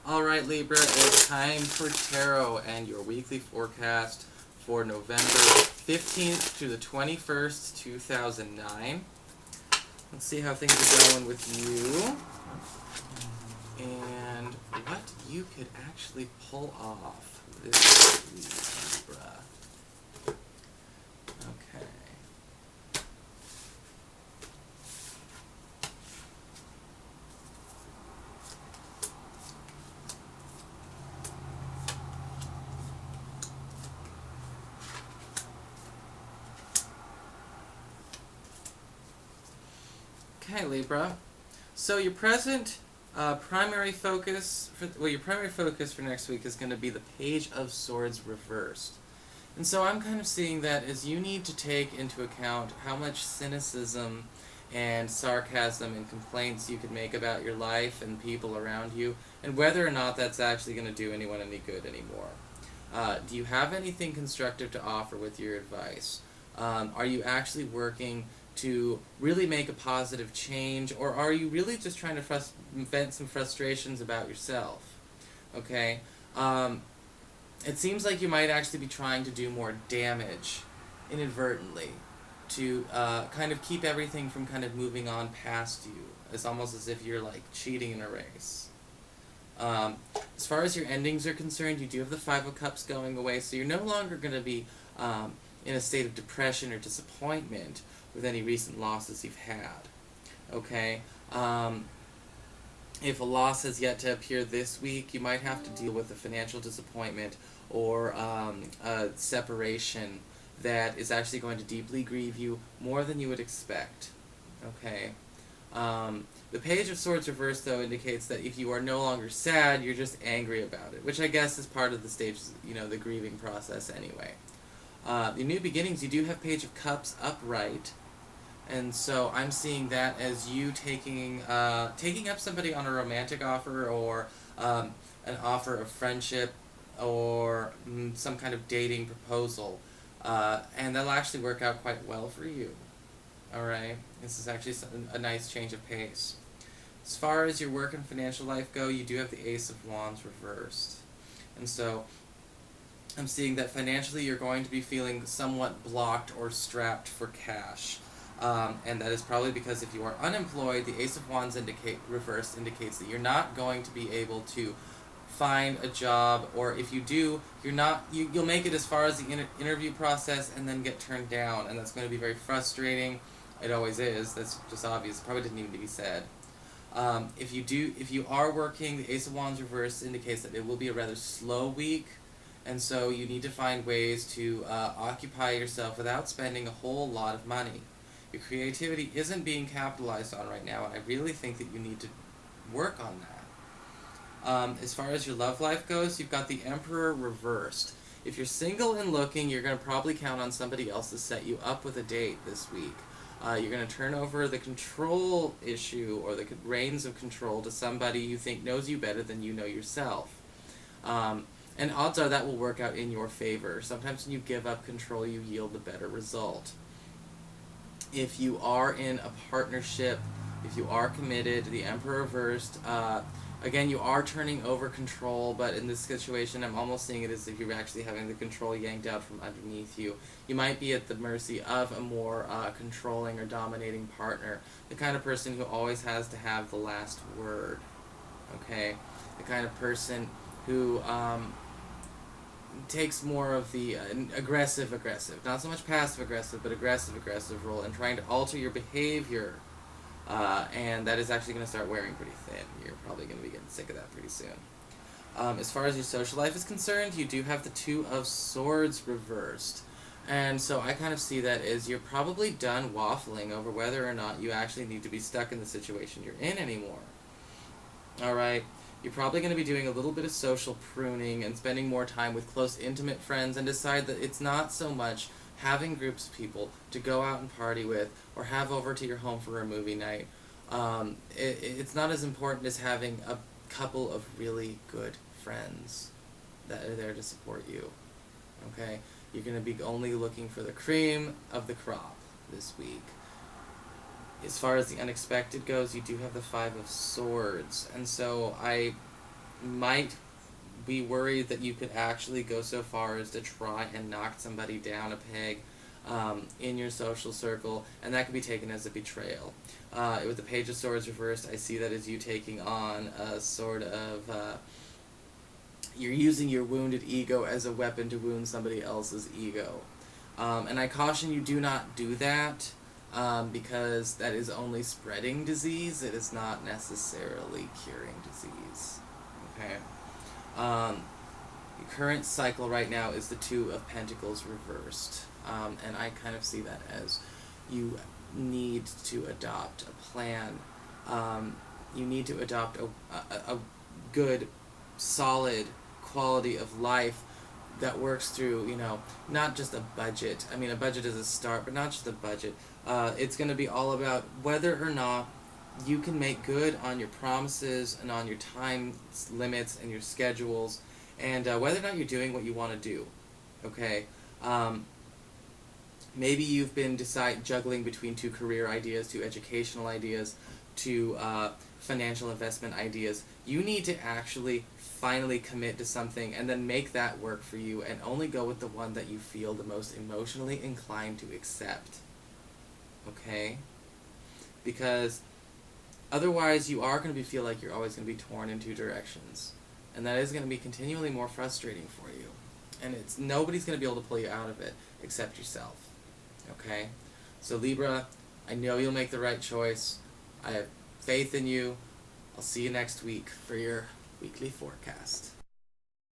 Alright Libra, it's time for Tarot and your weekly forecast for November 15th to the 21st, 2009. Let's see how things are going with you and what you could actually pull off this week, Libra. Okay. Okay, Libra. So your present primary focus for next week is going to be the Page of Swords reversed. And so I'm kind of seeing that as you need to take into account how much cynicism and sarcasm and complaints you could make about your life and people around you, and whether or not that's actually going to do anyone any good anymore. Do you have anything constructive to offer with your advice? Are you actually working to really make a positive change, or are you really just trying to vent some frustrations about yourself? Okay? It seems like you might actually be trying to do more damage inadvertently to kind of keep everything from kind of moving on past you. It's almost as if you're like cheating in a race. As far as your endings are concerned, you do have the Five of Cups going away, so you're no longer going to be in a state of depression or disappointment with any recent losses you've had. Okay? If a loss has yet to appear this week, you might have to deal with a financial disappointment or a separation that is actually going to deeply grieve you more than you would expect. Okay? The Page of Swords reversed, though, indicates that if you are no longer sad, you're just angry about it, which I guess is part of the stages, the grieving process anyway. The new beginnings, you do have Page of Cups upright, and so I'm seeing that as you taking up somebody on a romantic offer, or an offer of friendship, or some kind of dating proposal, and that'll actually work out quite well for you. Alright? This is actually a nice change of pace. As far as your work and financial life go, you do have the Ace of Wands reversed. And so I'm seeing that financially you're going to be feeling somewhat blocked or strapped for cash. And that is probably because if you are unemployed, the Ace of Wands reversed indicates that you're not going to be able to find a job, or if you do, you'll make it as far as the interview process and then get turned down, and that's going to be very frustrating. It always is. That's just obvious. Probably didn't need to be said. If you are working, the Ace of Wands reversed indicates that it will be a rather slow week. And so you need to find ways to occupy yourself without spending a whole lot of money. Your creativity isn't being capitalized on right now, and I really think that you need to work on that. As far as your love life goes, you've got the Emperor reversed. If you're single and looking, you're going to probably count on somebody else to set you up with a date this week. You're going to turn over the control issue, or the reins of control, to somebody you think knows you better than you know yourself. And odds are that will work out in your favor. Sometimes when you give up control, you yield a better result. If you are in a partnership, if you are committed, the Emperor reversed, again, you are turning over control, but in this situation, I'm almost seeing it as if you're actually having the control yanked out from underneath you. You might be at the mercy of a more controlling or dominating partner, the kind of person who always has to have the last word, okay? The kind of person who takes more of the aggressive, not so much passive-aggressive, but aggressive role in trying to alter your behavior. And that is actually going to start wearing pretty thin. You're probably going to be getting sick of that pretty soon. As far as your social life is concerned, you do have the Two of Swords reversed. And so I kind of see that as you're probably done waffling over whether or not you actually need to be stuck in the situation you're in anymore. Alright? You're probably going to be doing a little bit of social pruning and spending more time with close, intimate friends, and decide that it's not so much having groups of people to go out and party with, or have over to your home for a movie night. It's not as important as having a couple of really good friends that are there to support you. Okay? You're going to be only looking for the cream of the crop this week. As far as the unexpected goes, you do have the Five of Swords, and so I might be worried that you could actually go so far as to try and knock somebody down a peg in your social circle, and that could be taken as a betrayal. With the Page of Swords reversed, I see that as you taking on a sort of you're using your wounded ego as a weapon to wound somebody else's ego. And I caution you, do not do that, because that is only spreading disease. It is not necessarily curing disease. Okay? The current cycle right now is the Two of Pentacles reversed. And I kind of see that as you need to adopt a plan. You need to adopt a good, solid quality of life that works through, not just a budget. I mean, a budget is a start, but not just a budget. It's going to be all about whether or not you can make good on your promises and on your time limits and your schedules, and whether or not you're doing what you want to do. Okay? Maybe you've been juggling between two career ideas, two educational ideas, two financial investment ideas. You need to actually finally commit to something and then make that work for you, and only go with the one that you feel the most emotionally inclined to accept. Okay? Because otherwise you are going to feel like you're always going to be torn in two directions. And that is going to be continually more frustrating for you. And nobody's going to be able to pull you out of it except yourself. Okay? So Libra, I know you'll make the right choice. I have faith in you. I'll see you next week for your weekly forecast.